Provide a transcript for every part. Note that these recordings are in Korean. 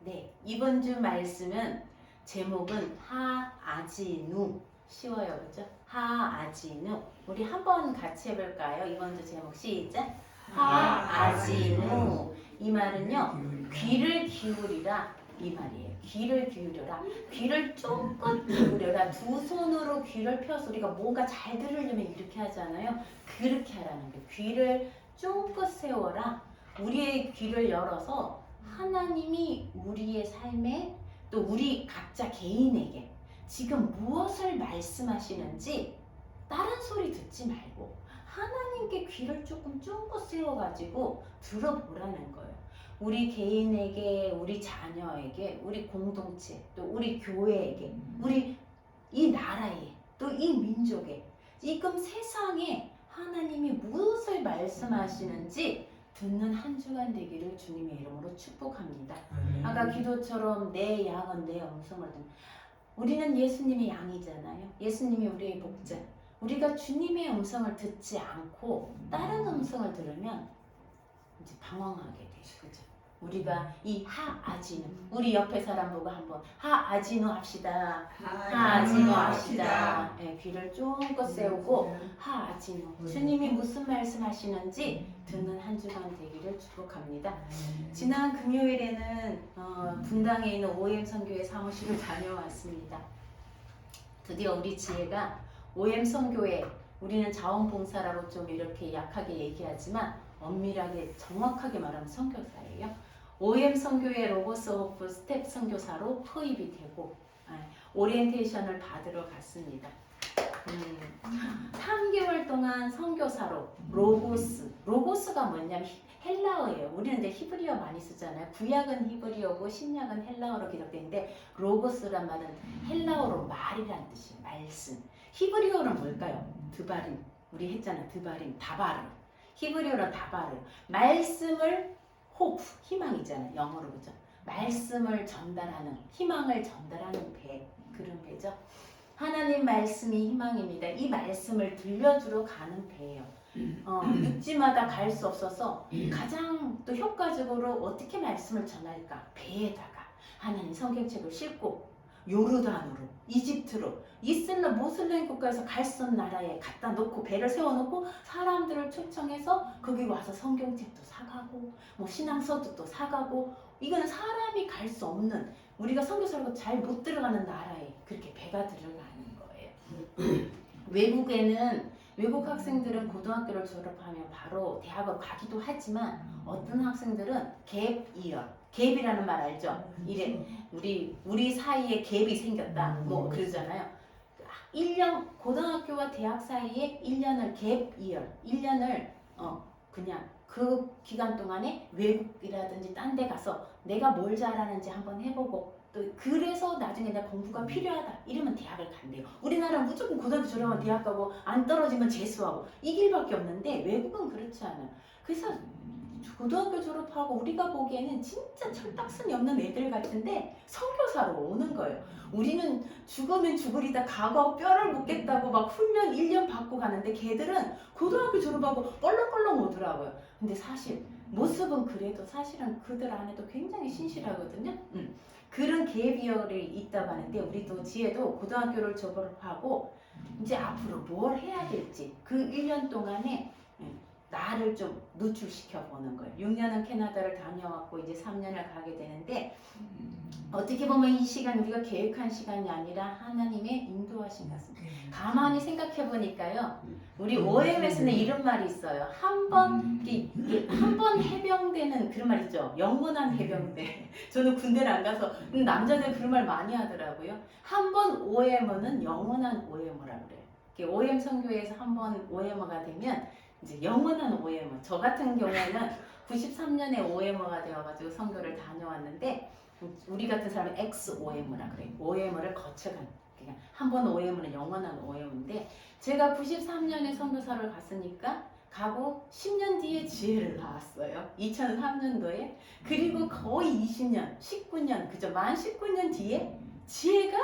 네, 이번 주 말씀은 제목은 하아지누. 쉬워요, 그죠? 하아지누. 우리 한번 같이 해볼까요? 이번 주 제목 시작. 하아지누. 이 말은요, 귀를 기울이라 이 말이에요. 귀를 기울여라. 귀를 쫑긋 기울여라. 두 손으로 귀를 펴서 우리가 뭔가 잘 들으려면 이렇게 하잖아요. 그렇게 하라는 거예요. 귀를 쫑긋 세워라. 우리의 귀를 열어서 하나님이 우리의 삶에 또 우리 각자 개인에게 지금 무엇을 말씀하시는지 다른 소리 듣지 말고 하나님께 귀를 조금 쫑긋 세워가지고 들어보라는 거예요. 우리 개인에게, 우리 자녀에게, 우리 공동체, 또 우리 교회에게, 우리 이 나라에, 또 이 민족에, 지금 세상에 하나님이 무엇을 말씀하시는지 듣는 한 주간 되기를 주님의 이름으로 축복합니다. 아까 기도처럼 내 양은 내 음성을 듣는, 우리는 예수님의 양이잖아요. 예수님이 우리의 목자. 우리가 주님의 음성을 듣지 않고 다른 음성을 들으면 이제 방황하게 돼요. 그죠? 우리가 이 하아지누, 우리 옆에 사람 보고 한번 하아지누 합시다. 하아지누 합시다. 네, 귀를 쫑긋 세우고 하아지누. 주님이 무슨 말씀하시는지 듣는 한 주간 되기를 축복합니다. 지난 금요일에는 분당에 있는 OM 선교회 사무실을 다녀왔습니다. 드디어 우리 지혜가 OM 선교회, 우리는 자원봉사라고 좀 이렇게 약하게 얘기하지만 엄밀하게 정확하게 말하면 선교사예요. OM 선교회 로고스 오브 스텝 선교사로 허입이 되고 오리엔테이션을 받으러 갔습니다. 3개월 동안 선교사로 로고스가 뭐냐면 헬라어예요. 우리는 이제 히브리어 많이 쓰잖아요. 구약은 히브리어고 신약은 헬라어로 기록되는데 로고스란 말은 헬라어로 말이란 뜻이에요. 말씀. 히브리어는 뭘까요? 드바림. 우리 했잖아요. 드바림, 다바르. 히브리어로 다바르. 말씀을 호프, 희망이잖아요. 영어로 그죠? 말씀을 전달하는, 희망을 전달하는 배. 그런 배죠. 하나님 말씀이 희망입니다. 이 말씀을 들려주러 가는 배예요. 육지마다 갈 수 없어서 가장 또 효과적으로 어떻게 말씀을 전할까? 배에다가 하나님 성경책을 싣고 요르단으로, 이집트로, 이슬람 모슬렘 국가에서 갈 수 없는 나라에 갖다 놓고 배를 세워놓고 사람들을 초청해서 거기 와서 성경책도 사가고 뭐 신앙서도 사가고, 이건 사람이 갈 수 없는, 우리가 선교사로 잘 못 들어가는 나라에 그렇게 배가 들어가는 거예요. 외국 학생들은 고등학교를 졸업하면 바로 대학을 가기도 하지만 어떤 학생들은 갭 이어, 갭이라는 말 알죠? 이래 우리 사이에 갭이 생겼다 뭐 그러잖아요. 1년 고등학교와 대학 사이에 1년을 갭 이어, 1년을 그냥 그 기간 동안에 외국이라든지 딴 데 가서 내가 뭘 잘하는지 한번 해보고, 또 그래서 나중에 내가 공부가 필요하다 이러면 대학을 간대요. 우리나라는 무조건 고등학교 졸업하면 대학 가고 안 떨어지면 재수하고 이 길밖에 없는데 외국은 그렇지 않아요. 그래서 고등학교 졸업하고 우리가 보기에는 진짜 철딱선이 없는 애들 같은데 선교사로 오는 거예요. 우리는 죽으면 죽으리다 각오하고 뼈를 묻겠다고 막 훈련 1년 받고 가는데 걔들은 고등학교 졸업하고 뻘렁뻘렁 오더라고요. 근데 사실 모습은 그래도 사실은 그들 안에도 굉장히 신실하거든요. 그런 갭이어이 있다고 하는데, 우리도 지혜도 고등학교를 졸업하고 이제 앞으로 뭘 해야 될지 그 1년 동안에 나를 좀 노출시켜 보는 거예요. 6년은 캐나다를 다녀왔고 이제 3년을 가게 되는데, 어떻게 보면 이 시간 우리가 계획한 시간이 아니라 하나님의 인도하신 것 같습니다. 가만히 생각해 보니까요, 우리 OM에서는 이런 말이 있어요. 한 번 해병대는 그런 말 있죠. 영원한 해병대. 저는 군대를 안 가서 남자들 그런 말 많이 하더라고요. 한 번 OM은 영원한 OM어라고 그래요. OM 선교회에서 한 번 OM어가 되면 이제 영원한 OM어. 저 같은 경우에는 93년에 OM어가 되어가지고 선교를 다녀왔는데, 우리 같은 사람은 ex-OM어라 그래요. OM어를 거쳐간. 그러니까 한 번 OM어는 영원한 OM인데, 제가 93년에 선교사를 갔으니까 가고 10년 뒤에 지혜를 나왔어요. 2003년도에. 그리고 거의 20년, 19년, 그죠? 만 19년 뒤에 지혜가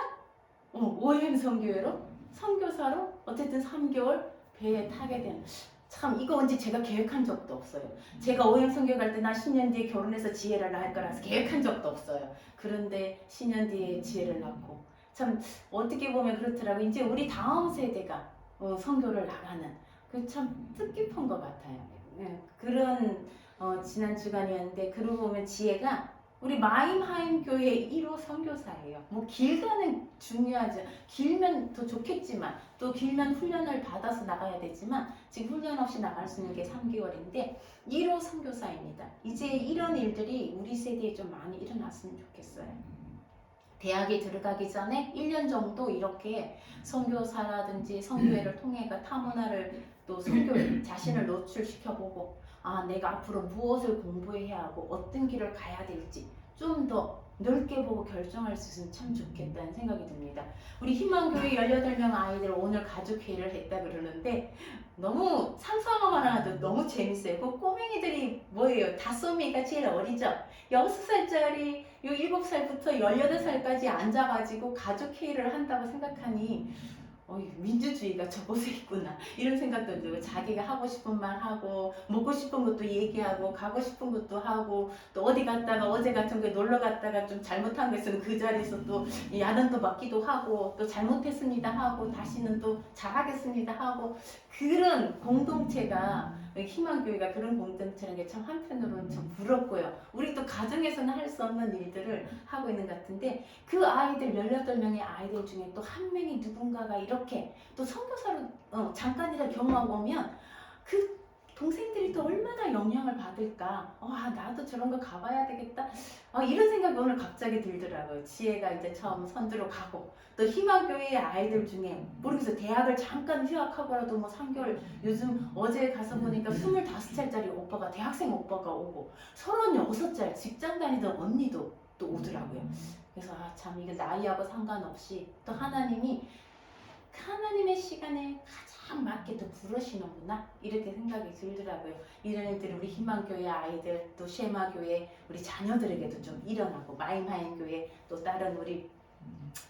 OM 선교회로 선교사로 어쨌든 3개월 배에 타게 되는. 참 이거 언제 제가 계획한 적도 없어요. 제가 오행 성교 갈 때 나 10년 뒤에 결혼해서 지혜를 낳을 거라서 계획한 적도 없어요. 그런데 10년 뒤에 지혜를 낳고 참 어떻게 보면 그렇더라고요. 이제 우리 다음 세대가 성교를 나가는 그 참 뜻깊은 것 같아요. 예, 그런 지난 주간이었는데 그러고 보면 지혜가 우리 마임하임 교회 1호 선교사예요. 뭐 길가는 중요하죠. 길면 더 좋겠지만 또 길면 훈련을 받아서 나가야 되지만 지금 훈련 없이 나갈 수 있는 게 3개월인데 1호 선교사입니다. 이제 이런 일들이 우리 세대에 좀 많이 일어났으면 좋겠어요. 대학에 들어가기 전에 1년 정도 이렇게 선교사라든지 선교회를 통해가 타문화를 또 선교에 자신을 노출시켜보고 아 내가 앞으로 무엇을 공부해야 하고 어떤 길을 가야 될지 좀 더 넓게 보고 결정할 수 있으면 참 좋겠다는 생각이 듭니다. 우리 희망교회 18명 아이들 오늘 가족회의를 했다 그러는데 너무 상상만 하도 너무 재밌어요. 그 꼬맹이들이 뭐예요? 다솜이가 제일 어리죠? 6살짜리 요 7살부터 18살까지 앉아가지고 가족회의를 한다고 생각하니 민주주의가 저곳에 있구나 이런 생각도 들고 자기가 하고 싶은 말 하고 먹고 싶은 것도 얘기하고 가고 싶은 것도 하고 또 어디 갔다가 어제 같은 거에 놀러 갔다가 좀 잘못한 거 있으면 그 자리에서 또 야단도 맞기도 하고 또 잘못했습니다 하고 다시는 또 잘하겠습니다 하고 그런 공동체가 희망교회가 그런 공동체라는 게 참 한편으로는 참 부럽고요. 우리 또 가정에서는 할 수 없는 일들을 하고 있는 것 같은데 그 아이들 18명의 아이들 중에 또 한 명이 누군가가 이렇게 또 선교사로 잠깐이라도 경험하고 오면 그 동생들이 또 얼마나 영향을 받을까. 나도 저런 거 가봐야 되겠다. 이런 생각이 오늘 갑자기 들더라고요. 지혜가 이제 처음 선두로 가고 또 희망교회의 아이들 중에 모르겠어요. 대학을 잠깐 휴학하고라도 뭐 3개월 요즘 어제 가서 보니까 25살짜리 오빠가 대학생 오빠가 오고 36살 직장 다니던 언니도 또 오더라고요. 그래서 참 이게 나이하고 상관없이 또 하나님의 시간에 가장 맞게 또 부르시는구나 이렇게 생각이 들더라고요. 이런 일들이 우리 희망교회 아이들 또 쉐마교회 우리 자녀들에게도 좀 일어나고 마임하임교회 또 다른 우리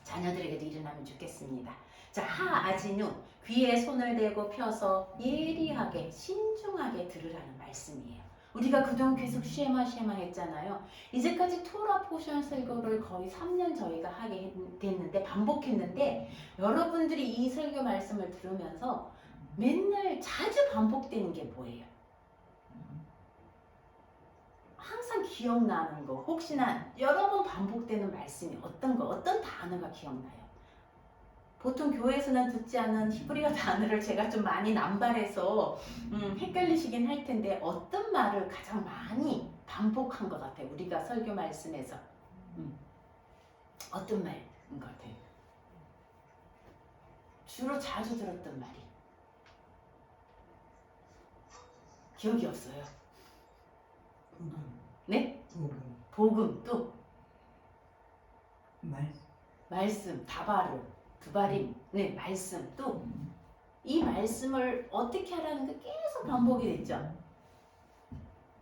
자녀들에게도 일어나면 좋겠습니다. 자, 하아지누 귀에 손을 대고 펴서 예리하게 신중하게 들으라는 말씀이에요. 우리가 그동안 계속 쉐마 했잖아요. 이제까지 토라 포션 설교를 거의 3년 저희가 하게 됐는데 반복했는데 여러분들이 이 설교 말씀을 들으면서 맨날 자주 반복되는 게 뭐예요? 항상 기억나는 거 혹시나 여러 번 반복되는 말씀이 어떤 단어가 기억나요? 보통 교회에서는 듣지 않은 히브리어 단어를 제가 좀 많이 남발해서 헷갈리시긴 할 텐데 어떤 말을 가장 많이 반복한 것 같아요? 우리가 설교 말씀에서 어떤 말인 것 같아요? 주로 자주 들었던 말이 기억이 없어요. 네? 복음 또 말씀 다바르 두바림 네 말씀 또 이 말씀을 어떻게 하라는 게 계속 반복이 됐죠.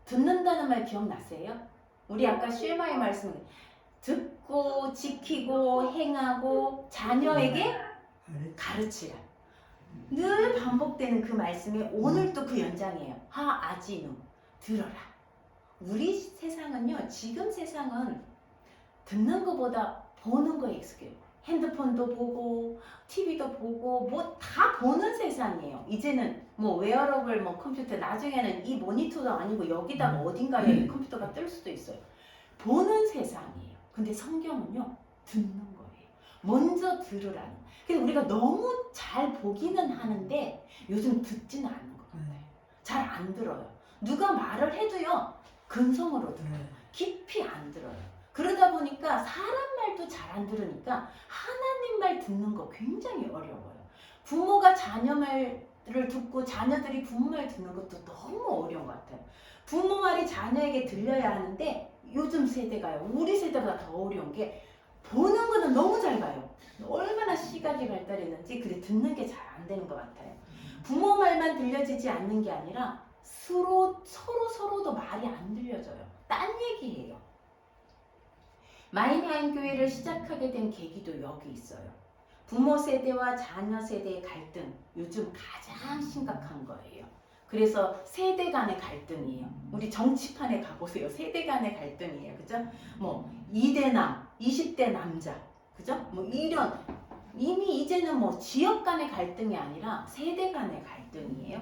듣는다는 말 기억나세요? 우리 아까 쉐마의 말씀 듣고 지키고 행하고 자녀에게 가르치라. 늘 반복되는 그 말씀이 오늘 또 그 연장이에요. 하아지누 들어라. 우리 세상은요, 지금 세상은 듣는 것보다 보는 거에 익숙해요. 핸드폰도 보고 TV도 보고 뭐 다 보는 세상이에요. 이제는 뭐 웨어러블 뭐 컴퓨터 나중에는 이 모니터도 아니고 여기다가 어딘가에 컴퓨터가 뜰 수도 있어요. 보는 세상이에요. 근데 성경은요 듣는 거예요. 먼저 들으라는. 그래서 우리가 너무 잘 보기는 하는데 요즘 듣지는 않는 것 같아요. 잘 안 들어요. 누가 말을 해도요 근성으로 들어요. 깊이 안 들어요. 그러다 보니까 사람 말도 잘 안 들으니까 하나님 말 듣는 거 굉장히 어려워요. 부모가 자녀 말을 듣고 자녀들이 부모 말 듣는 것도 너무 어려운 것 같아요. 부모 말이 자녀에게 들려야 하는데 요즘 세대가요. 우리 세대보다 더 어려운 게 보는 거는 너무 잘 봐요. 얼마나 시각이 발달했는지 근데 듣는 게 잘 안 되는 것 같아요. 부모 말만 들려지지 않는 게 아니라 서로도 말이 안 들려져요. 딴 얘기예요. 마임하임 교회를 시작하게 된 계기도 여기 있어요. 부모 세대와 자녀 세대의 갈등 요즘 가장 심각한 거예요. 그래서 세대 간의 갈등이에요. 우리 정치판에 가보세요. 세대 간의 갈등이에요. 그죠? 뭐 2대남, 20대 남자, 그죠? 뭐 이런 이미 이제는 뭐 지역 간의 갈등이 아니라 세대 간의 갈등이에요.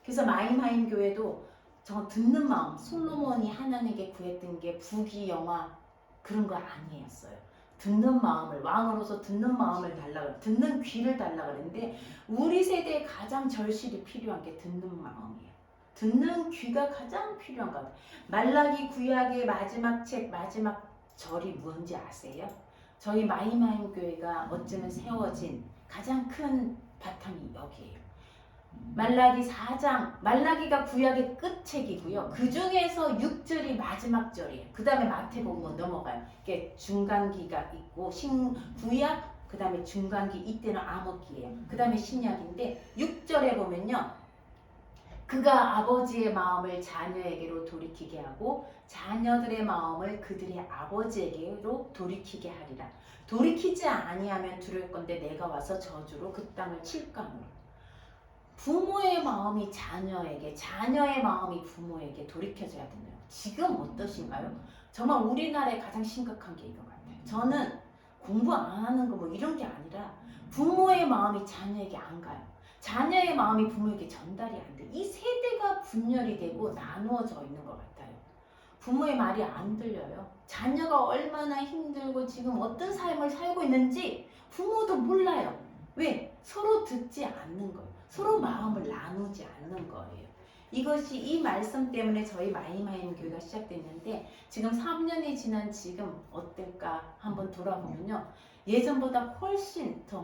그래서 마임하임 교회도 저 듣는 마음, 솔로몬이 하나님께 구했던 게 부귀영화 그런 거 아니었어요. 듣는 마음을, 왕으로서 듣는 마음을 달라, 듣는 귀를 달라 그랬는데 우리 세대에 가장 절실히 필요한 게 듣는 마음이에요. 듣는 귀가 가장 필요한 것 같아요. 말라기 구약의 마지막 책, 마지막 절이 뭔지 아세요? 저희 마이마임 교회가 어쩌면 세워진 가장 큰 바탕이 여기에요. 말라기 4장, 말라기가 구약의 끝책이고요. 그 중에서 6절이 마지막 절이에요. 그 다음에 마태복음은 넘어가요. 이게 중간기가 있고 구약, 그 다음에 중간기, 이때는 암흑기예요. 그 다음에 신약인데 6절에 보면요. 그가 아버지의 마음을 자녀에게로 돌이키게 하고 자녀들의 마음을 그들의 아버지에게로 돌이키게 하리라. 돌이키지 아니하면 두려울 건데 내가 와서 저주로 그 땅을 칠감으로. 부모의 마음이 자녀에게, 자녀의 마음이 부모에게 돌이켜져야 된대요. 지금 어떠신가요? 정말 우리나라에 가장 심각한 게 이거 같아요. 저는 공부 안 하는 거 뭐 이런 게 아니라 부모의 마음이 자녀에게 안 가요. 자녀의 마음이 부모에게 전달이 안 돼. 이 세대가 분열이 되고 나누어져 있는 것 같아요. 부모의 말이 안 들려요. 자녀가 얼마나 힘들고 지금 어떤 삶을 살고 있는지 부모도 몰라요. 왜? 서로 듣지 않는 거예요. 서로 마음을 나누지 않는 거예요. 이것이 이 말씀 때문에 저희 마이마임 교회가 시작됐는데 지금 3년이 지난 지금 어떨까 한번 돌아보면요. 예전보다 훨씬 더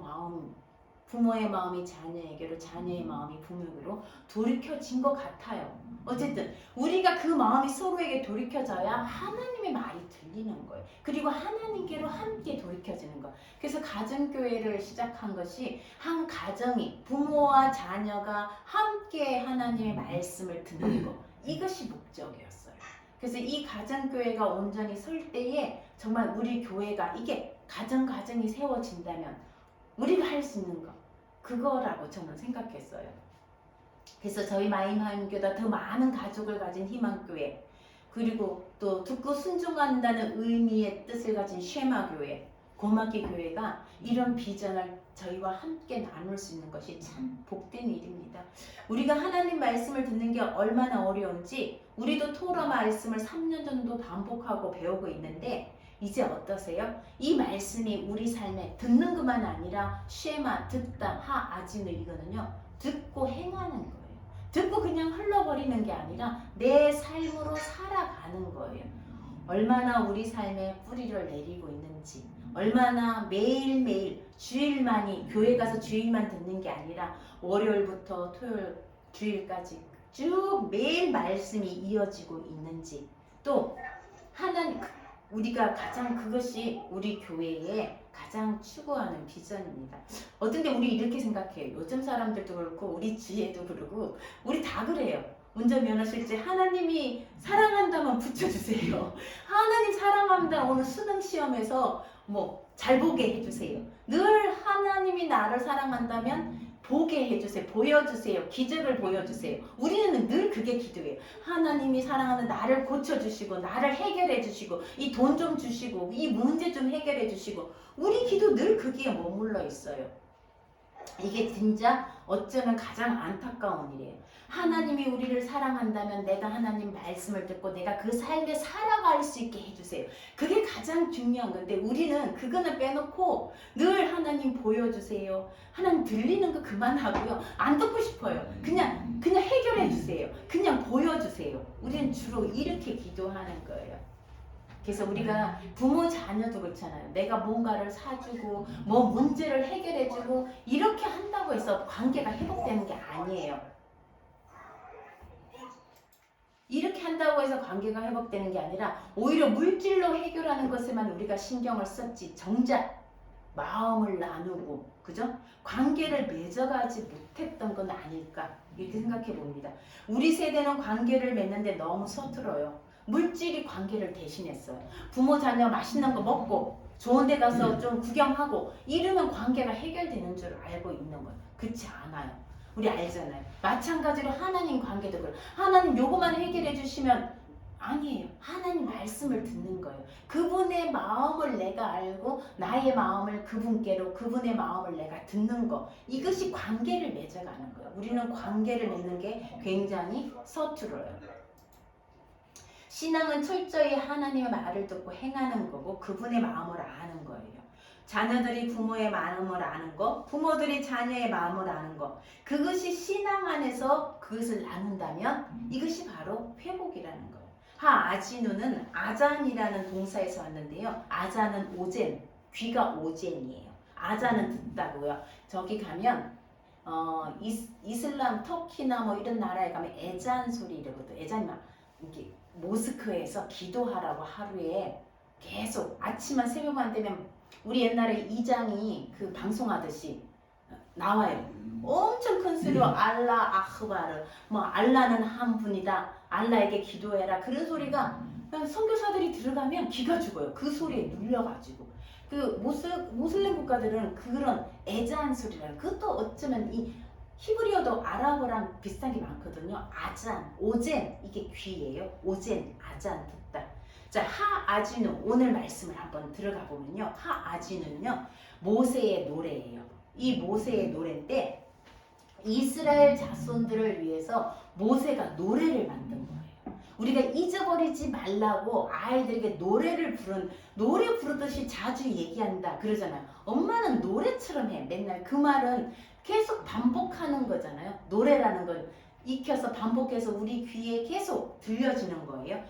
부모의 마음이 자녀에게로, 자녀의 마음이 부모에게로 돌이켜진 것 같아요. 어쨌든 우리가 그 마음이 서로에게 돌이켜져야 하나님의 말이 들리는 거예요. 그리고 하나님께로 함께 돌이켜지는 거. 그래서 가정교회를 시작한 것이 한 가정이, 부모와 자녀가 함께 하나님의 말씀을 듣는 거. 이것이 목적이었어요. 그래서 이 가정교회가 온전히 설 때에 정말 우리 교회가 이게 가정이 세워진다면 우리가 할 수 있는 거 그거라고 저는 생각했어요. 그래서 저희 마임하임교회가 더 많은 가족을 가진 희망교회, 그리고 또 듣고 순종한다는 의미의 뜻을 가진 쉐마교회, 고맙게 교회가 이런 비전을 저희와 함께 나눌 수 있는 것이 참 복된 일입니다. 우리가 하나님 말씀을 듣는 게 얼마나 어려운지 우리도 토라 말씀을 3년 정도 반복하고 배우고 있는데 이제 어떠세요? 이 말씀이 우리 삶에 듣는 것만 아니라 쉐마, 듣다, 아지노 이거는요. 듣고 행하는 거예요. 듣고 그냥 흘러버리는 게 아니라 내 삶으로 살아가는 거예요. 얼마나 우리 삶에 뿌리를 내리고 있는지, 얼마나 매일매일 주일만이 교회 가서 주일만 듣는 게 아니라 월요일부터 토요일 주일까지 쭉 매일 말씀이 이어지고 있는지, 또 하나님 우리가 가장 그것이 우리 교회의 가장 추구하는 비전입니다. 어떤 때 우리 이렇게 생각해요. 요즘 사람들도 그렇고 우리 지혜도 그러고 우리 다 그래요. 운전면허 실제 하나님이 사랑한다면 붙여주세요. 하나님 사랑한다 오늘 수능 시험에서 뭐 잘 보게 해주세요. 늘 하나님이 나를 사랑한다면 보게 해주세요. 보여주세요. 기적을 보여주세요. 우리는 늘 그게 기도예요. 하나님이 사랑하는 나를 고쳐주시고 나를 해결해 주시고 이 돈 좀 주시고 이 문제 좀 해결해 주시고 우리 기도 늘 거기에 머물러 있어요. 이게 진짜 어쩌면 가장 안타까운 일이에요. 하나님이 우리를 사랑한다면 내가 하나님 말씀을 듣고 내가 그 삶에 살아갈 수 있게 해주세요. 그게 가장 중요한 건데 우리는 그거는 빼놓고 늘 하나님 보여주세요. 하나님 들리는 거 그만하고요. 안 듣고 싶어요. 그냥 해결해 주세요. 그냥 보여주세요. 우리는 주로 이렇게 기도하는 거예요. 그래서 우리가 부모 자녀도 그렇잖아요. 내가 뭔가를 사주고 뭐 문제를 해결해주고 이렇게 한다고 해서 관계가 회복되는 게 아니에요. 이렇게 한다고 해서 관계가 회복되는 게 아니라 오히려 물질로 해결하는 것에만 우리가 신경을 썼지 정작 마음을 나누고 그죠? 관계를 맺어가지 못했던 건 아닐까 이렇게 생각해 봅니다. 우리 세대는 관계를 맺는데 너무 서툴어요. 물질이 관계를 대신했어요. 부모 자녀 맛있는 거 먹고 좋은 데 가서 좀 구경하고 이러면 관계가 해결되는 줄 알고 있는 거예요. 그렇지 않아요. 우리 알잖아요. 마찬가지로 하나님 관계도 그래요. 하나님 요거만 해결해 주시면 아니에요. 하나님 말씀을 듣는 거예요. 그분의 마음을 내가 알고 나의 마음을 그분께로 그분의 마음을 내가 듣는 거. 이것이 관계를 맺어가는 거예요. 우리는 관계를 맺는 게 굉장히 서툴어요. 신앙은 철저히 하나님의 말을 듣고 행하는 거고 그분의 마음을 아는 거예요. 자녀들이 부모의 마음을 아는 거, 부모들이 자녀의 마음을 아는 거. 그것이 신앙 안에서 그것을 나눈다면 이것이 바로 회복이라는 거예요. 하아지누는 아잔이라는 동사에서 왔는데요. 아잔은 오젠, 귀가 오젠이에요. 아잔은 듣다고요. 저기 가면 이슬람, 터키나 뭐 이런 나라에 가면 에잔 소리 이러거든. 에잔 이게 모스크에서 기도하라고 하루에 계속 아침만 새벽만 되면 우리 옛날에 이장이 그 방송하듯이 나와요. 엄청 큰 소리로 알라 아흐바르 뭐 알라는 한 분이다. 알라에게 기도해라. 그런 소리가 선교사들이 들어가면 기가 죽어요. 그 소리에 눌려가지고. 그 모슬렘 국가들은 그런 애자한 소리라는 그것도 어쩌면 이 히브리어도 아랍어랑 비슷한 게 많거든요. 아잔, 오젠 이게 귀예요. 오젠, 아잔 듣다. 자, 하아지누 오늘 말씀을 한번 들어가 보면요. 하아지누는요. 모세의 노래예요. 이 모세의 노래인데 이스라엘 자손들을 위해서 모세가 노래를 만든 거예요. 우리가 잊어버리지 말라고 아이들에게 노래 부르듯이 자주 얘기한다 그러잖아요. 엄마는 노래처럼 해. 맨날 그 말은 계속 반복하는 거잖아요. 노래라는 건 익혀서 반복해서 우리 귀에 계속 들려지는 거예요.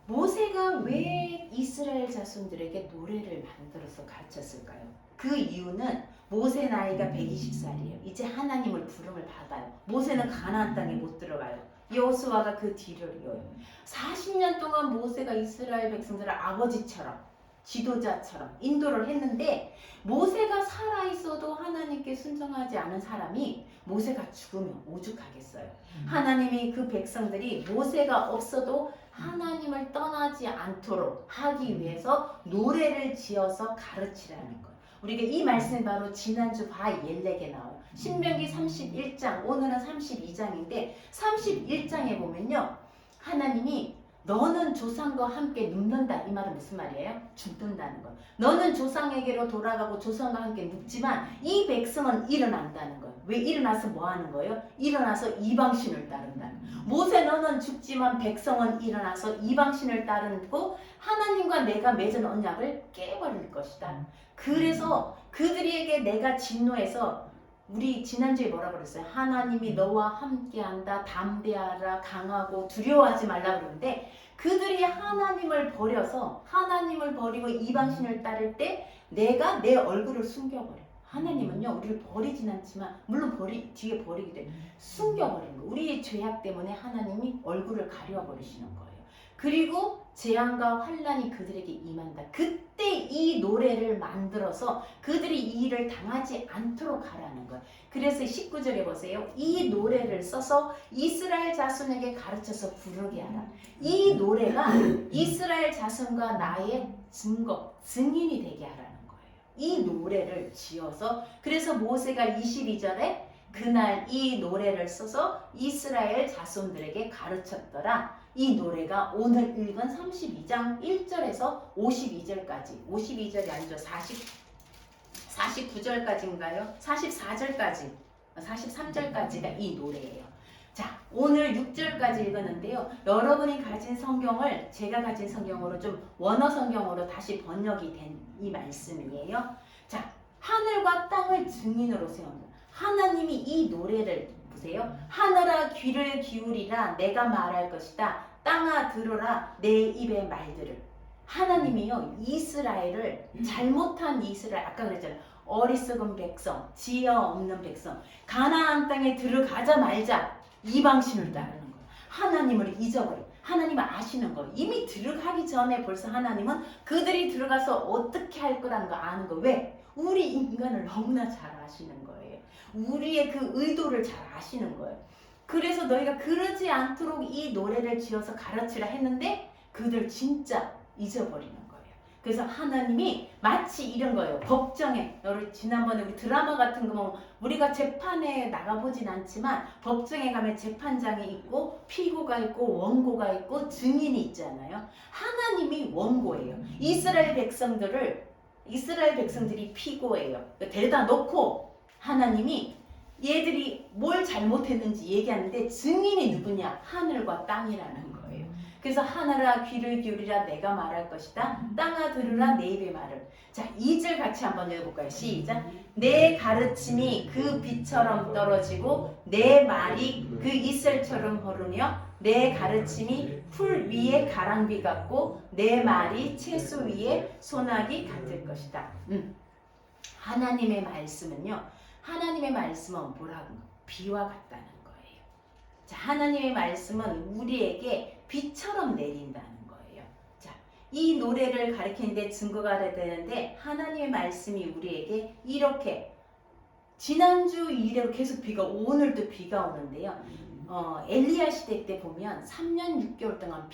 모세가 왜 이스라엘 자손들에게 노래를 만들어서 가르쳤을까요? 그 이유는 모세 나이가 120살이에요. 이제 하나님을 부름을 받아요. 모세는 가나안 땅에 못 들어가요. 여호수아가 그 뒤를 이어요. 40년 동안 모세가 이스라엘 백성들을 아버지처럼 지도자처럼 인도를 했는데 모세가 살아있어도 하나님께 순종하지 않은 사람이 모세가 죽으면 오죽하겠어요. 하나님이 그 백성들이 모세가 없어도 하나님을 떠나지 않도록 하기 위해서 노래를 지어서 가르치라는 거예요. 우리가 이 말씀이 바로 지난주 바엘렉에 나와요. 신명기 31장, 오늘은 32장인데 31장에 보면요. 하나님이 너는 조상과 함께 눕는다. 이 말은 무슨 말이에요? 죽는다는 거예요. 너는 조상에게로 돌아가고 조상과 함께 눕지만 이 백성은 일어난다는 거예요. 왜 일어나서 뭐 하는 거예요? 일어나서 이방신을 따른다는 거예요. 모세 너는 죽지만 백성은 일어나서 이방신을 따르고 하나님과 내가 맺은 언약을 깨버릴 것이다. 그래서 그들에게 내가 진노해서 우리 지난주에 뭐라 그랬어요? 하나님이 너와 함께한다. 담대하라. 강하고 두려워하지 말라 그러는데 그들이 하나님을 버리고 이방신을 따를 때 내가 내 얼굴을 숨겨버려. 하나님은요 우리를 버리진 않지만 물론 뒤에 버리게 돼 숨겨버리는 거예요. 우리의 죄악 때문에 하나님이 얼굴을 가려버리시는 거예요. 그리고 재앙과 환란이 그들에게 임한다. 그때 이 노래를 만들어서 그들이 이 일을 당하지 않도록 하라는 거예요. 그래서 19절에 보세요. 이 노래를 써서 이스라엘 자손에게 가르쳐서 부르게 하라. 이 노래가 이스라엘 자손과 나의 증인이 되게 하라는 거예요. 이 노래를 지어서 그래서 모세가 22절에 그날 이 노래를 써서 이스라엘 자손들에게 가르쳤더라. 이 노래가 오늘 읽은 32장 1절에서 52절까지 52절이 아니죠. 49절까지인가요? 44절까지 43절까지가 이 노래예요. 자, 오늘 6절까지 읽었는데요. 여러분이 가진 성경을 제가 가진 성경으로 좀 원어 성경으로 다시 번역이 된 이 말씀이에요. 자, 하늘과 땅을 증인으로 세운다. 하나님이 이 노래를 보세요. 하늘아 귀를 기울이라 내가 말할 것이다. 땅아 들어라 내 입의 말들을. 하나님이요 이스라엘을 잘못한 이스라엘 아까 그랬잖아요. 어리석은 백성, 지혜 없는 백성, 가나안 땅에 들어가자마자 이방신을 따르는 거예요. 하나님을 잊어버려. 하나님은 아시는 거예요. 이미 들어가기 전에 벌써 하나님은 그들이 들어가서 어떻게 할 거라는 거 아는 거예요. 왜? 우리 인간을 너무나 잘 아시는 거예요. 우리의 그 의도를 잘 아시는 거예요. 그래서 너희가 그러지 않도록 이 노래를 지어서 가르치라 했는데 그들 진짜 잊어버리는 거예요. 그래서 하나님이 마치 이런 거예요. 법정에, 여러분 지난번에 우리 드라마 같은 거 보면 우리가 재판에 나가보진 않지만 법정에 가면 재판장이 있고 피고가 있고 원고가 있고 증인이 있잖아요. 하나님이 원고예요. 이스라엘 백성들이 피고예요. 데려다 놓고 하나님이 얘들이 뭘 잘못했는지 얘기하는데 증인이 누구냐? 하늘과 땅이라는 거예요. 그래서 하늘아 귀를 기울이라 내가 말할 것이다. 땅아 들으라 내 입의 말을. 자, 2절 같이 한번 읽어볼까요? 시작. 내 가르침이 그 빛처럼 떨어지고 내 말이 그 이슬처럼 흐르며 내 가르침이 풀 위에 가랑비 같고 내 말이 채소 위에 소나기 같을 것이다. 하나님의 말씀은 뭐라고? 비와 같다는 거예요. 자, 하나님의 말씀은 우리에게 빛처럼 내린다는 거예요. 자, 이 노래를 가리키는데 증거가 되는데 하나님의 말씀이 우리에게 이렇게 지난주 이래로 계속 오늘도 비가 오는데요. 엘리야 시대 때 보면 3년 6개월 동안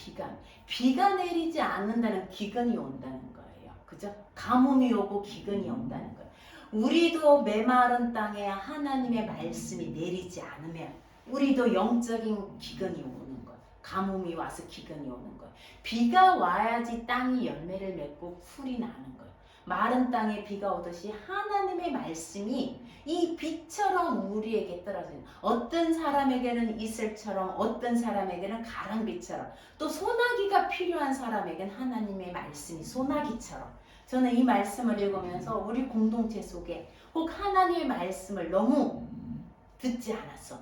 비가 내리지 않는다는 기근이 온다는 거예요. 그죠? 가뭄이 오고 기근이 온다는 거예요. 우리도 메마른 땅에 하나님의 말씀이 내리지 않으면 우리도 영적인 기근이 오는 거예요. 가뭄이 와서 기근이 오는 거예요. 비가 와야지 땅이 열매를 맺고 풀이 나는 거예요. 마른 땅에 비가 오듯이 하나님의 말씀이 이 빛처럼 우리에게 떨어지는, 어떤 사람에게는 이슬처럼, 어떤 사람에게는 가랑비처럼, 또 소나기가 필요한 사람에게는 하나님의 말씀이 소나기처럼. 저는 이 말씀을 읽으면서 우리 공동체 속에 혹 하나님의 말씀을 너무 듣지 않았어.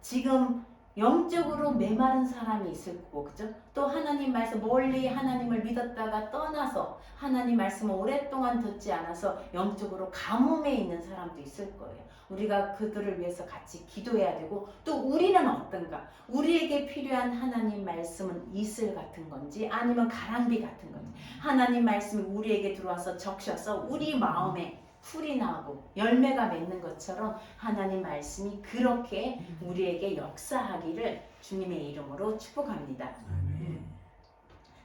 지금 영적으로 메마른 사람이 있을 거고, 그죠? 또 하나님 말씀, 멀리 하나님을 믿었다가 떠나서 하나님 말씀을 오랫동안 듣지 않아서 영적으로 가뭄에 있는 사람도 있을 거예요. 우리가 그들을 위해서 같이 기도해야 되고, 또 우리는 어떤가? 우리에게 필요한 하나님 말씀은 이슬 같은 건지 아니면 가랑비 같은 건지, 하나님 말씀이 우리에게 들어와서 적셔서 우리 마음에 풀이 나고 열매가 맺는 것처럼 하나님 말씀이 그렇게 우리에게 역사하기를 주님의 이름으로 축복합니다.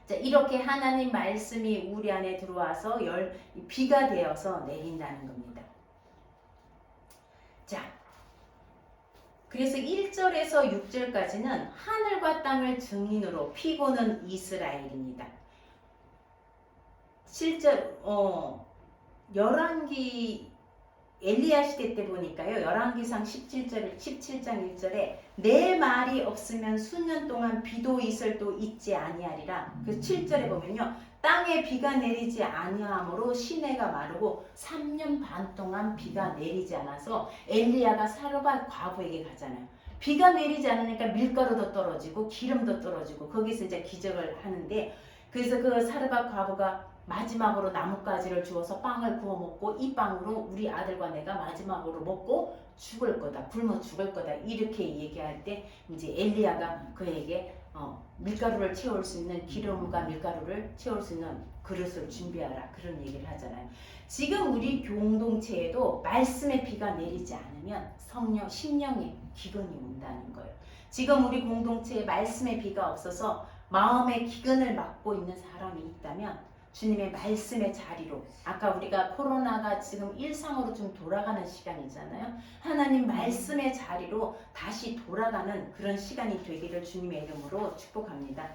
자, 이렇게 하나님 말씀이 우리 안에 들어와서 비가 되어서 내린다는 겁니다. 자, 그래서 1절에서 6절까지는 하늘과 땅을 증인으로 피고는 이스라엘입니다. 7절 열왕기 엘리야 시대 때 보니까요. 열왕기상 17장 1절에 내 말이 없으면 수년 동안 비도 이슬도 있지 아니하리라. 그 7절에 보면요. 땅에 비가 내리지 아니하므로 시내가 마르고 3년 반 동안 비가 내리지 않아서 엘리야가 사르밧 과부에게 가잖아요. 비가 내리지 않으니까 밀가루도 떨어지고 기름도 떨어지고 거기서 이제 기적을 하는데, 그래서 그 사르밧 과부가 마지막으로 나뭇가지를 주어서 빵을 구워 먹고 이 빵으로 우리 아들과 내가 마지막으로 먹고 죽을 거다, 굶어 죽을 거다, 이렇게 얘기할 때 이제 엘리야가 그에게 밀가루를 채울 수 있는, 기름과 밀가루를 채울 수 있는 그릇을 준비하라, 그런 얘기를 하잖아요. 지금 우리 공동체에도 말씀의 비가 내리지 않으면 심령에 기근이 온다는 거예요. 지금 우리 공동체에 말씀의 비가 없어서 마음의 기근을 맡고 있는 사람이 있다면 주님의 말씀의 자리로, 아까 우리가 코로나가 지금 일상으로 좀 돌아가는 시간이잖아요. 하나님 말씀의 자리로 다시 돌아가는 그런 시간이 되기를 주님의 이름으로 축복합니다.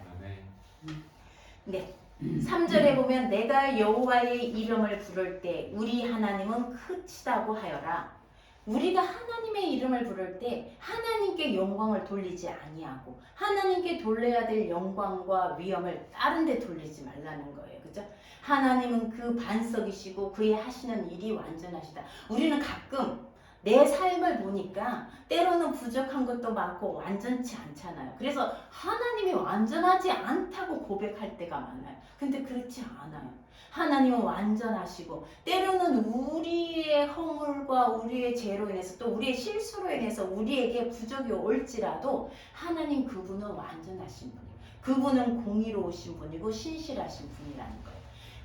네. 3절에 보면 내가 여호와의 이름을 부를 때 우리 하나님은 크시다고 하여라. 우리가 하나님의 이름을 부를 때 하나님께 영광을 돌리지 아니하고 하나님께 돌려야 될 영광과 위엄을 다른 데 돌리지 말라는 거예요. 그죠? 하나님은 그 반석이시고 그의 하시는 일이 완전하시다. 우리는 가끔 내 삶을 보니까 때로는 부족한 것도 많고 완전치 않잖아요. 그래서 하나님이 완전하지 않다고 고백할 때가 많아요. 근데 그렇지 않아요. 하나님은 완전하시고 때로는 우리의 허물과 우리의 죄로 인해서 또 우리의 실수로 인해서 우리에게 부족이 올지라도 하나님 그분은 완전하신 분이에요. 그분은 공의로우신 분이고 신실하신 분이라는 거예요.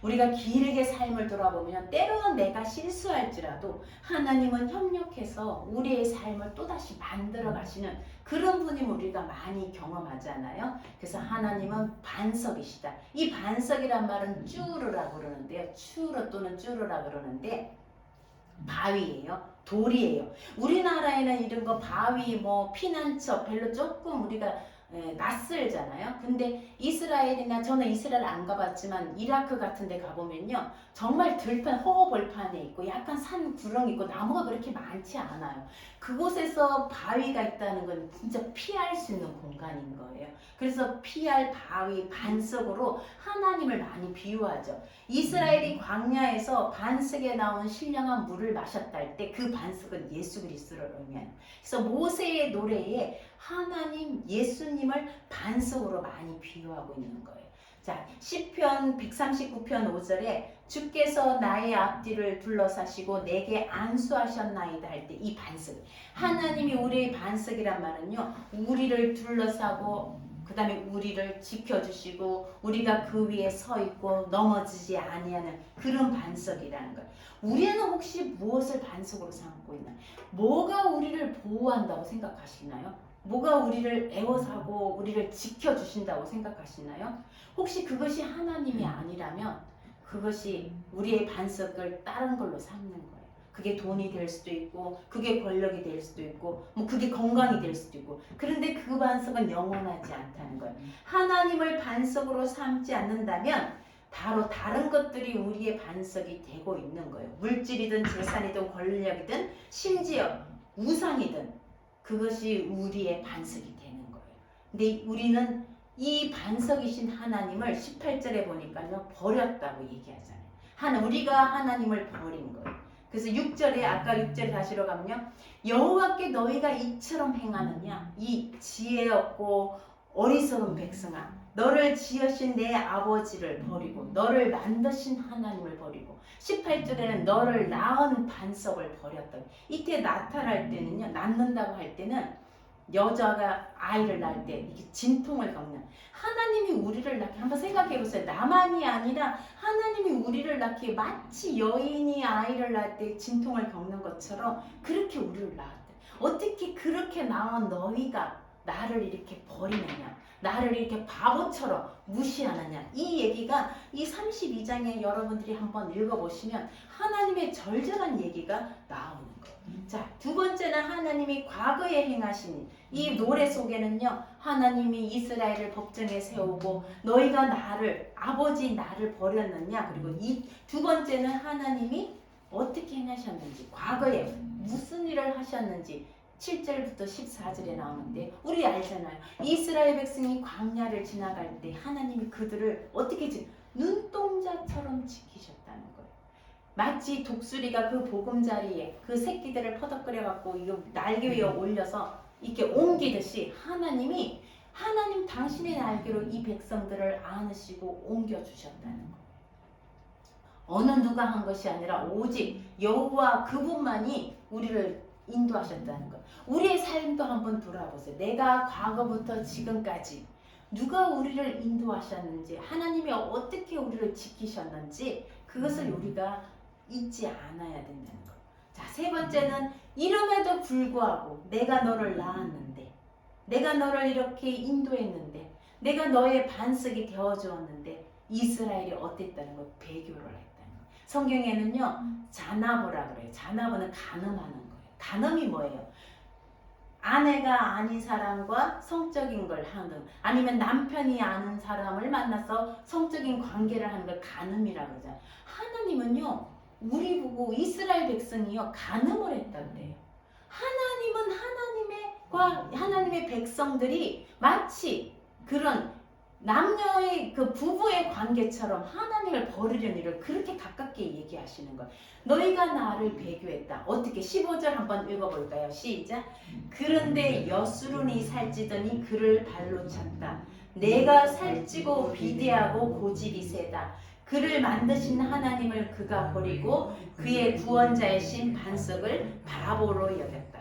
우리가 길게 삶을 돌아보면 때로는 내가 실수할지라도 하나님은 협력해서 우리의 삶을 또다시 만들어 가시는 그런 분임 우리가 많이 경험하잖아요. 그래서 하나님은 반석이시다. 이 반석이란 말은 쭈르라고 그러는데요. 추르 또는 쭈르라 그러는데 바위예요. 돌이에요. 우리나라에는 이런 거 바위, 뭐 피난처 별로 조금 우리가 낯설잖아요. 근데 이스라엘이나 저는 이스라엘 안 가봤지만 이라크 같은 데 가보면요. 정말 들판, 허허벌판에 있고 약간 산 구렁이 있고 나무가 그렇게 많지 않아요. 그곳에서 바위가 있다는 건 진짜 피할 수 있는 공간인 거예요. 그래서 피할 바위, 반석으로 하나님을 많이 비유하죠. 이스라엘이 광야에서 반석에 나온 신령한 물을 마셨다 할 때 그 반석은 예수 그리스도를 의미해요. 그래서 모세의 노래에 하나님 예수님을 반석으로 많이 비유하고 있는 거예요. 자, 시편 139편 5절에 주께서 나의 앞뒤를 둘러사시고 내게 안수하셨나이다 할 때 이 반석, 하나님이 우리의 반석이란 말은요, 우리를 둘러싸고 그 다음에 우리를 지켜주시고 우리가 그 위에 서 있고 넘어지지 아니하는 그런 반석이라는 거예요. 우리는 혹시 무엇을 반석으로 삼고 있나요? 뭐가 우리를 보호한다고 생각하시나요? 뭐가 우리를 애워사고 우리를 지켜주신다고 생각하시나요? 혹시 그것이 하나님이 아니라면 그것이 우리의 반석을 다른 걸로 삼는 거예요. 그게 돈이 될 수도 있고 그게 권력이 될 수도 있고 뭐 그게 건강이 될 수도 있고, 그런데 그 반석은 영원하지 않다는 거예요. 하나님을 반석으로 삼지 않는다면 바로 다른 것들이 우리의 반석이 되고 있는 거예요. 물질이든 재산이든 권력이든 심지어 우상이든 그것이 우리의 반석이 되는 거예요. 근데 우리는 이 반석이신 하나님을 18절에 보니까요 버렸다고 얘기하잖아요. 우리가 하나님을 버린 거예요. 그래서 6절에 아까 6절 다시로 가면요, 여호와께 너희가 이처럼 행하느냐 이 지혜 없고 어리석은 백성아, 너를 지으신 내 아버지를 버리고 너를 만드신 하나님을 버리고, 18절에는 너를 낳은 반석을 버렸다. 이때 나타날 때는요, 낳는다고 할 때는 여자가 아이를 낳을 때 이게 진통을 겪는, 하나님이 우리를 낳게 한번 생각해 보세요. 나만이 아니라 하나님이 우리를 낳기에 마치 여인이 아이를 낳을 때 진통을 겪는 것처럼 그렇게 우리를 낳았대. 어떻게 그렇게 낳은 너희가 나를 이렇게 버리느냐, 나를 이렇게 바보처럼 무시하느냐. 이 얘기가 이 32장에 여러분들이 한번 읽어보시면 하나님의 절절한 얘기가 나오는 거예요. 자, 두 번째는 하나님이 과거에 행하신 이 노래 속에는요, 하나님이 이스라엘을 법정에 세우고 너희가 아버지 나를 버렸느냐, 그리고 이 두 번째는 하나님이 어떻게 행하셨는지, 과거에 무슨 일을 하셨는지 7절부터 14절에 나오는데 우리 알잖아요. 이스라엘 백성이 광야를 지나갈 때 하나님이 그들을 어떻게 눈동자처럼 지키셨다는 거예요. 마치 독수리가 그 보금자리에 그 새끼들을 퍼덕거려 갖고 이거 날개 위에 올려서 이렇게 옮기듯이 하나님 당신의 날개로 이 백성들을 안으시고 옮겨주셨다는 거예요. 어느 누가 한 것이 아니라 오직 여호와 그분만이 우리를 인도하셨다는 것. 우리의 삶도 한번 돌아보세요. 내가 과거부터 지금까지 누가 우리를 인도하셨는지, 하나님이 어떻게 우리를 지키셨는지 그것을 우리가 잊지 않아야 된다는 것. 자, 세 번째는 이름에도 불구하고 내가 너를 낳았는데, 내가 너를 이렇게 인도했는데, 내가 너의 반석이 되어주었는데 이스라엘이 어땠다는 것, 배교를 했다는 것. 성경에는요 자나보라 그래요. 자나보는 간음하는 거예요. 간음이 뭐예요? 아내가 아닌 사람과 성적인 걸 하는, 아니면 남편이 아는 사람을 만나서 성적인 관계를 하는 걸 간음이라고 그러잖아요. 하나님은요 우리 보고 이스라엘 백성이요 간음을 했다 그래요. 하나님의 백성들이 마치 그런 남녀의 그 부부의 관계처럼 하나님을 버리려는 일을 그렇게 가깝게 얘기하시는 거예요. 너희가 나를 배교했다. 어떻게? 15절 한번 읽어볼까요? 시작. 그런데 여수론이 살찌더니 그를 발로 찼다. 내가 살찌고 비대하고 고집이 세다. 그를 만드신 하나님을 그가 버리고 그의 구원자이신 반석을 바보로 여겼다.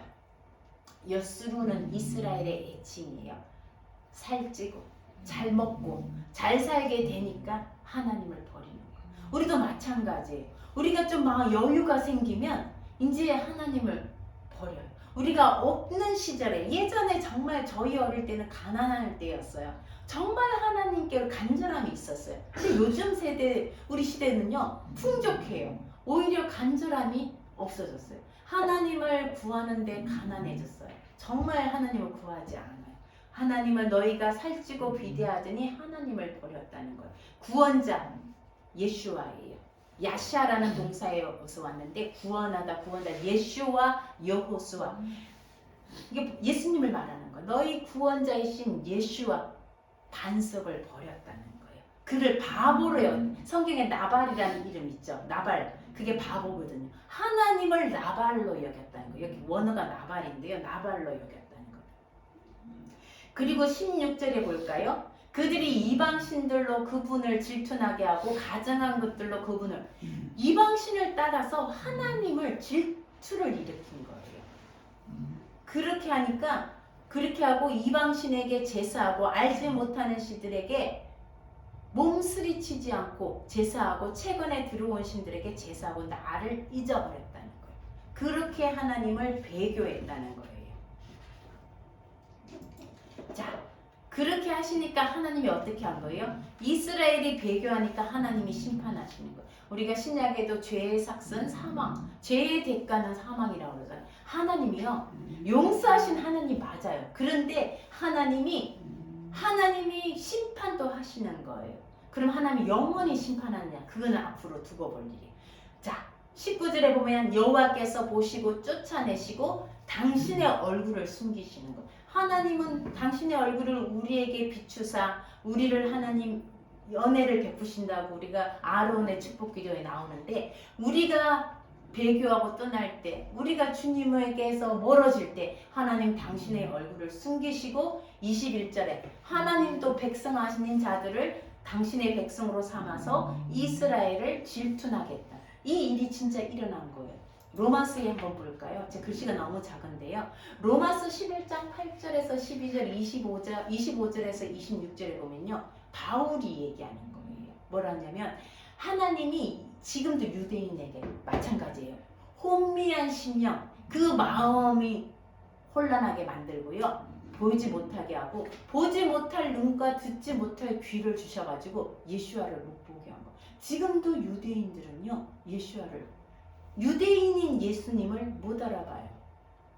여수론은 이스라엘의 애칭이에요. 살찌고 잘 먹고 잘 살게 되니까 하나님을 버리는 거예요. 우리도 마찬가지예요. 우리가 좀 막 여유가 생기면 이제 하나님을 버려요. 우리가 없는 시절에, 예전에 정말 저희 어릴 때는 가난할 때였어요. 정말 하나님께 간절함이 있었어요. 근데 요즘 세대, 우리 시대는요, 풍족해요. 오히려 간절함이 없어졌어요. 하나님을 구하는데 가난해졌어요. 정말 하나님을 구하지 않아요. 하나님을 너희가 살찌고 비대하더니 하나님을 버렸다는 거예요. 구원자 예슈아예요. 야샤라는 동사에서 왔는데 구원하다, 구원자, 예슈와 여호수아. 이게 예수님을 말하는 거예요. 너희 구원자이신 예슈와 반석을 버렸다는 거예요. 그를 바보로 성경에 나발이라는 이름 있죠. 나발. 그게 바보거든요. 하나님을 나발로 여겼다는 거예요. 여기 원어가 나발인데요. 나발로 여겼다는 거예요. 그리고 16절에 볼까요? 그들이 이방신들로 그분을 질투나게 하고 가증한 것들로 그분을, 이방신을 따라서 하나님을 질투를 일으킨 거예요. 그렇게 하니까, 그렇게 하고 이방신에게 제사하고 알지 못하는 시들에게 몸쓰리치지 않고 제사하고 최근에 들어온 신들에게 제사하고 나를 잊어버렸다는 거예요. 그렇게 하나님을 배교했다는 거예요. 자, 그렇게 하시니까 하나님이 어떻게 한 거예요? 이스라엘이 배교하니까 하나님이 심판하시는 거예요. 우리가 신약에도 죄의 삭은 사망, 죄의 대가는 사망이라고 그러잖아요. 하나님이요, 용서하신 하나님 맞아요. 그런데 하나님이 심판도 하시는 거예요. 그럼 하나님이 영원히 심판하느냐? 그거는 앞으로 두고 볼 일이에요. 자, 19절에 보면 여호와께서 보시고 쫓아내시고 당신의 얼굴을 숨기시는 것. 하나님은 당신의 얼굴을 우리에게 비추사 우리를 하나님 연애를 베푸신다고 우리가 아론의 축복기도에 나오는데, 우리가 배교하고 떠날 때, 우리가 주님에게서 멀어질 때 하나님 당신의 얼굴을 숨기시고 21절에 하나님도 백성하신 자들을 당신의 백성으로 삼아서 이스라엘을 질투나겠다. 이 일이 진짜 일어난 거예요. 로마서에 한번 볼까요? 제 글씨가 너무 작은데요. 로마서 11장 8절에서 12절, 25절에서 26절에 보면요, 바울이 얘기하는 거예요. 뭐라냐면 하나님이 지금도 유대인에게 마찬가지예요. 혼미한 심령, 그 마음이 혼란하게 만들고요, 보이지 못하게 하고 보지 못할 눈과 듣지 못할 귀를 주셔가지고 예수와를 못 보게 한 거. 지금도 유대인들은요, 유대인인 예수님을 못 알아봐요.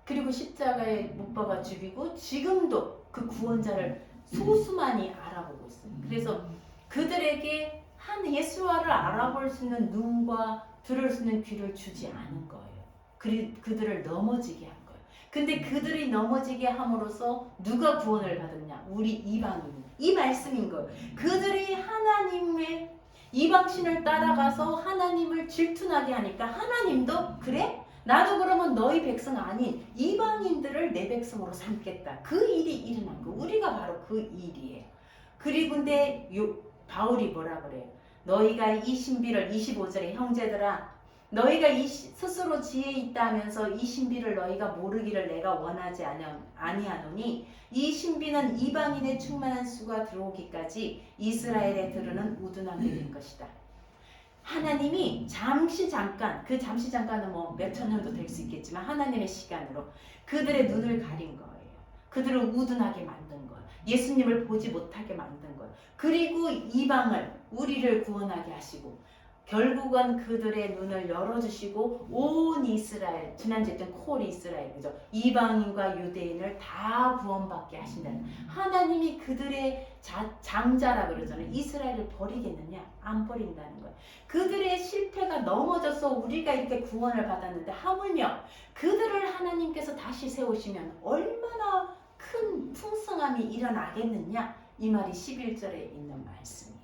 그리고 십자가에 못 박아 죽이고 지금도 그 구원자를 소수만이 알아보고 있어요. 그래서 그들에게 한 예수와를 알아볼 수 있는 눈과 들을 수 있는 귀를 주지 않은 거예요. 그들을 넘어지게 한 거예요. 근데 그들이 넘어지게 함으로써 누가 구원을 받았냐? 우리 이방인이. 이 말씀인 거예요. 그들이 하나님의 이방신을 따라가서 하나님을 질투나게 하니까 하나님도 그래? 나도 그러면 너희 백성 아닌 이방인들을 내 백성으로 삼겠다. 그 일이 일어난 거. 우리가 바로 그 일이에요. 그리고 근데 바울이 뭐라 그래요? 너희가 이 신비를, 25절에 형제들아, 너희가 스스로 지혜 있다 하면서 이 신비를 너희가 모르기를 내가 원하지 아니하노니 이 신비는 이방인의 충만한 수가 들어오기까지 이스라엘에 들으는 우둔함이 된 것이다. 하나님이 잠시 잠깐, 그 잠시 잠깐은 뭐 몇천 년도 될 수 있겠지만 하나님의 시간으로 그들의 눈을 가린 거예요. 그들을 우둔하게 만든 거예요. 예수님을 보지 못하게 만든 거예요. 그리고 이방을, 우리를 구원하게 하시고 결국은 그들의 눈을 열어주시고 온 이스라엘, 지난주에 했던 콜 이스라엘, 그죠? 이방인과 유대인을 다 구원받게 하신다는, 하나님이 그들의 장자라 그러잖아요. 이스라엘을 버리겠느냐? 안 버린다는 거예요. 그들의 실패가 넘어져서 우리가 이렇게 구원을 받았는데 하물며 그들을 하나님께서 다시 세우시면 얼마나 큰 풍성함이 일어나겠느냐? 이 말이 11절에 있는 말씀이에요.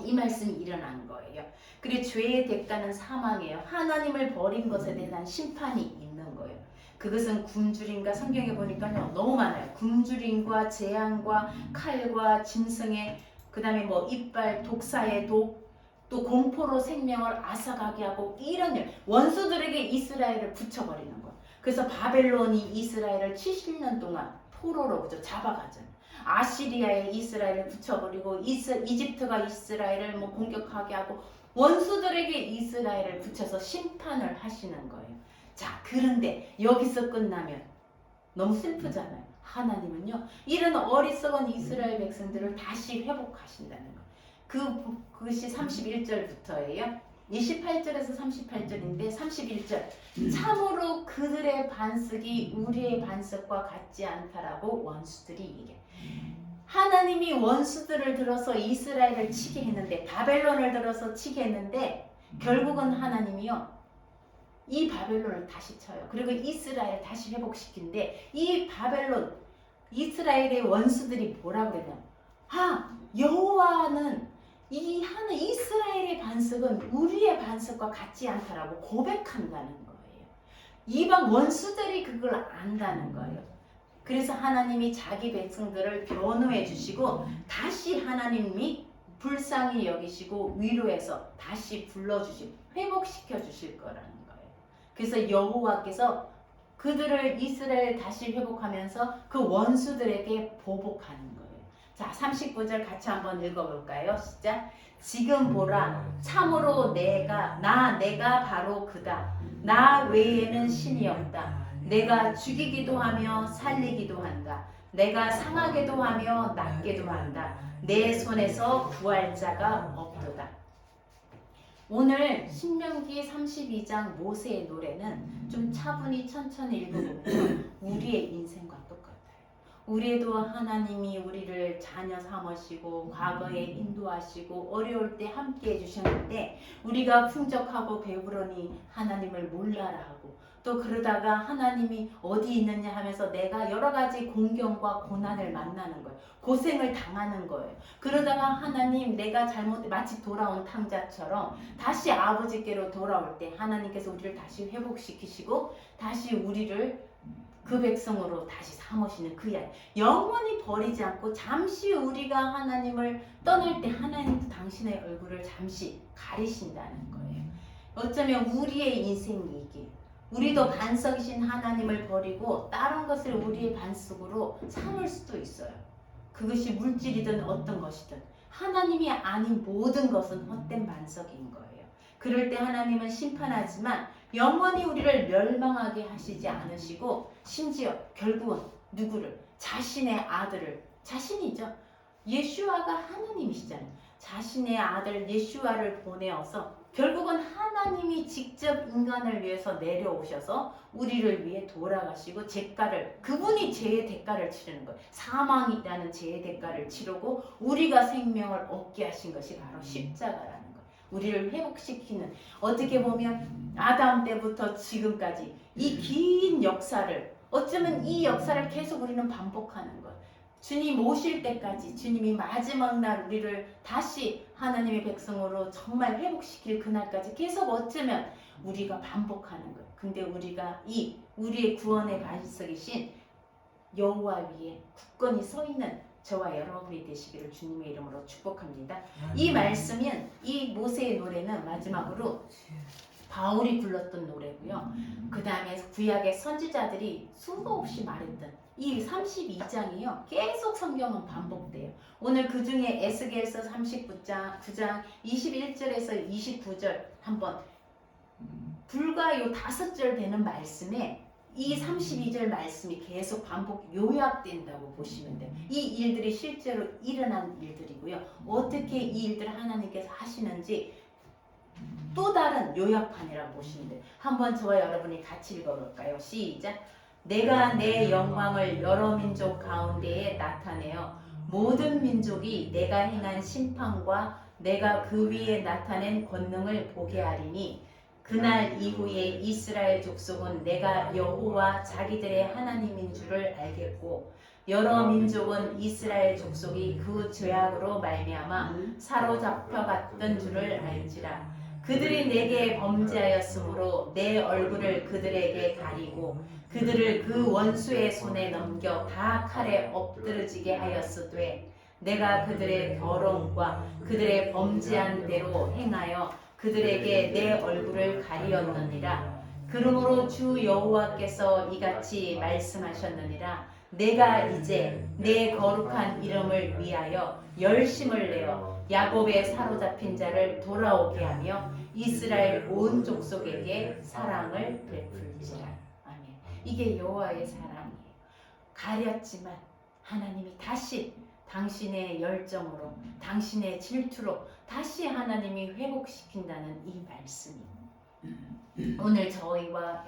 이 말씀이 일어난 거예요. 그리고 죄의 대가는 사망이에요. 하나님을 버린 것에 대한 심판이 있는 거예요. 그것은 굶주림과, 성경에 보니까요 너무 많아요. 굶주림과 재앙과 칼과 짐승의, 그 다음에 뭐 이빨, 독사의 독, 또 공포로 생명을 앗아가게 하고, 이런 일, 원수들에게 이스라엘을 붙여버리는 거예요. 그래서 바벨론이 이스라엘을 70년 동안 포로로, 그죠, 잡아가잖아요. 아시리아에 이스라엘을 붙여버리고 이집트가 이스라엘을 뭐 공격하게 하고 원수들에게 이스라엘을 붙여서 심판을 하시는 거예요. 자, 그런데 여기서 끝나면 너무 슬프잖아요. 하나님은요, 이런 어리석은 이스라엘 백성들을 다시 회복하신다는 거예요. 그것이 31절부터예요. 28절에서 38절인데 31절, 참으로 그들의 반석이 우리의 반석과 같지 않다라고 원수들이 얘기해요. 하나님이 원수들을 들어서 이스라엘을 치게 했는데, 바벨론을 들어서 치게 했는데, 결국은 하나님이요, 이 바벨론을 다시 쳐요. 그리고 이스라엘 다시 회복시키는데, 이 바벨론, 이스라엘의 원수들이 뭐라고 그러냐? 여호와는 이스라엘의 반석은 우리의 반석과 같지 않다라고 고백한다는 거예요. 이방 원수들이 그걸 안다는 거예요. 그래서 하나님이 자기 백성들을 변호해 주시고, 다시 하나님이 불쌍히 여기시고 위로해서 다시 불러주시고 회복시켜 주실 거라는 거예요. 그래서 여호와께서 그들을 이스라엘 다시 회복하면서 그 원수들에게 보복하는 거예요. 자, 39절 같이 한번 읽어볼까요? 시작. 지금 보라, 참으로 내가 바로 그다. 나 외에는 신이 없다. 내가 죽이기도 하며 살리기도 한다. 내가 상하게도 하며 낫게도 한다. 내 손에서 구할 자가 없도다. 오늘 신명기 32장 모세의 노래는 좀 차분히 천천히 읽어보면 우리의 인생과 똑같아요. 우리도 하나님이 우리를 자녀 삼으시고 과거에 인도하시고 어려울 때 함께 해주셨는데, 우리가 풍족하고 배부르니 하나님을 몰라라 하고, 또 그러다가 하나님이 어디 있느냐 하면서 내가 여러 가지 공경과 고난을 만나는 거예요. 고생을 당하는 거예요. 그러다가 하나님, 내가 마치 돌아온 탕자처럼 다시 아버지께로 돌아올 때 하나님께서 우리를 다시 회복시키시고 다시 우리를 그 백성으로 다시 삼으시는 그 일, 영원히 버리지 않고 잠시 우리가 하나님을 떠날 때 하나님도 당신의 얼굴을 잠시 가리신다는 거예요. 어쩌면 우리의 인생이 이게, 우리도 반석이신 하나님을 버리고 다른 것을 우리의 반석으로 삼을 수도 있어요. 그것이 물질이든 어떤 것이든 하나님이 아닌 모든 것은 헛된 반석인 거예요. 그럴 때 하나님은 심판하지만 영원히 우리를 멸망하게 하시지 않으시고, 심지어 결국은 누구를? 자신의 아들을, 자신이죠. 예수아가 하나님이시잖아요. 자신의 아들 예수아를 보내어서 결국은 하나님이 직접 인간을 위해서 내려오셔서 우리를 위해 돌아가시고 그분이 죄의 대가를 치르는 거예요. 사망이라는 죄의 대가를 치르고 우리가 생명을 얻게 하신 것이 바로 십자가라는 거예요. 우리를 회복시키는, 어떻게 보면 아담 때부터 지금까지 이 긴 역사를, 어쩌면 이 역사를 계속 우리는 반복하는 거예요. 주님 오실 때까지, 주님이 마지막 날 우리를 다시 하나님의 백성으로 정말 회복시킬 그날까지 계속 어쩌면 우리가 반복하는 거예요. 근데 우리가 우리의 구원의 반석이신 여호와 위에 굳건히 서 있는 저와 여러분이 되시기를 주님의 이름으로 축복합니다. 이 말씀은, 이 모세의 노래는 마지막으로 바울이 불렀던 노래고요. 그 다음에 구약의 선지자들이 수도 없이 말했던 이 32장이요. 계속 성경은 반복돼요. 오늘 그 중에 에스겔서 39장 21절에서 29절 한번, 불과 요 5절 되는 말씀에 이 32절 말씀이 계속 반복 요약된다고 보시면 돼요. 이 일들이 실제로 일어난 일들이고요. 어떻게 이 일들을 하나님께서 하시는지 또 다른 요약판이라고 보시면 돼요. 한번 저와 여러분이 같이 읽어볼까요? 시작. 내가 내 영광을 여러 민족 가운데에 나타내어 모든 민족이 내가 행한 심판과 내가 그 위에 나타낸 권능을 보게 하리니, 그날 이후에 이스라엘 족속은 내가 여호와 자기들의 하나님인 줄을 알겠고, 여러 민족은 이스라엘 족속이 그 죄악으로 말미암아 사로잡혀 갔던 줄을 알지라. 그들이 내게 범죄하였으므로 내 얼굴을 그들에게 가리고 그들을 그 원수의 손에 넘겨 다 칼에 엎드러지게 하였으되, 내가 그들의 더러움과 그들의 범죄한 대로 행하여 그들에게 내 얼굴을 가리었느니라. 그러므로 주 여호와께서 이같이 말씀하셨느니라. 내가 이제 내 거룩한 이름을 위하여 열심을 내어 야곱의 사로잡힌 자를 돌아오게 하며 이스라엘 온 족속에게 사랑을 베풀지라. 아멘. 이게 여호와의 사랑이에요. 가렸지만 하나님이 다시 당신의 열정으로, 당신의 질투로 다시 하나님이 회복시킨다는 이 말씀이 오늘 저희와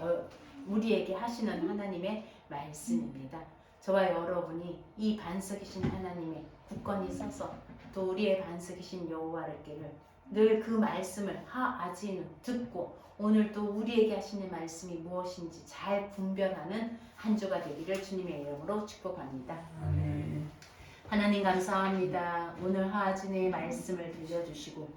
우리에게 하시는 하나님의 말씀입니다. 저와 여러분이 이 반석이신 하나님의 굳건히 서서 또 우리의 반석이신 여호와께를 늘 그 말씀을 하아지는 듣고 오늘 또 우리에게 하시는 말씀이 무엇인지 잘 분별하는 한 주가 되기를 주님의 이름으로 축복합니다. 아멘. 하나님 감사합니다. 오늘 하아진의 말씀을 들려주시고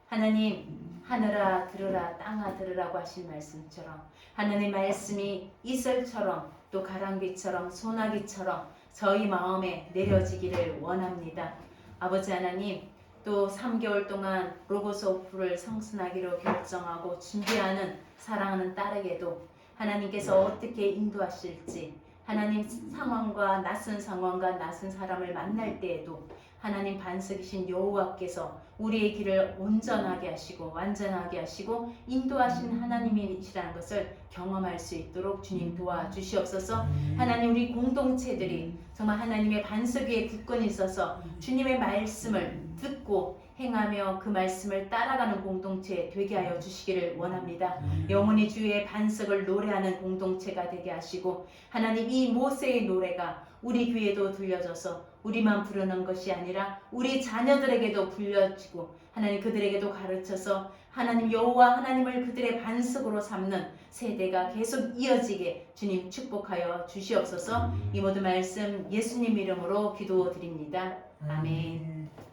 하나님 하늘아 들으라 땅아 들으라고 하신 말씀처럼 하나님 말씀이 이슬처럼 또 가랑비처럼 소나기처럼 저희 마음에 내려지기를 원합니다. 아버지 하나님 또 3개월 동안 로고스 오프를 성순하기로 결정하고 준비하는 사랑하는 딸에게도 하나님께서 어떻게 인도하실지 하나님 상황과 낯선 상황과 낯선 사람을 만날 때에도 하나님 반석이신 여호와께서 우리의 길을 온전하게 하시고 완전하게 하시고 인도하신 하나님이시라는 것을 경험할 수 있도록 주님 도와주시옵소서. 하나님 우리 공동체들이 정말 하나님의 반석 위에 굳건히 있어서 주님의 말씀을 듣고 행하며 그 말씀을 따라가는 공동체 되게 하여 주시기를 원합니다. 영원히 주의 반석을 노래하는 공동체가 되게 하시고 하나님 이 모세의 노래가 우리 귀에도 들려져서 우리만 부르는 것이 아니라 우리 자녀들에게도 불려지고 하나님 그들에게도 가르쳐서 하나님 여호와 하나님을 그들의 반석으로 삼는 세대가 계속 이어지게 주님 축복하여 주시옵소서. 이 모든 말씀 예수님 이름으로 기도드립니다. 아멘.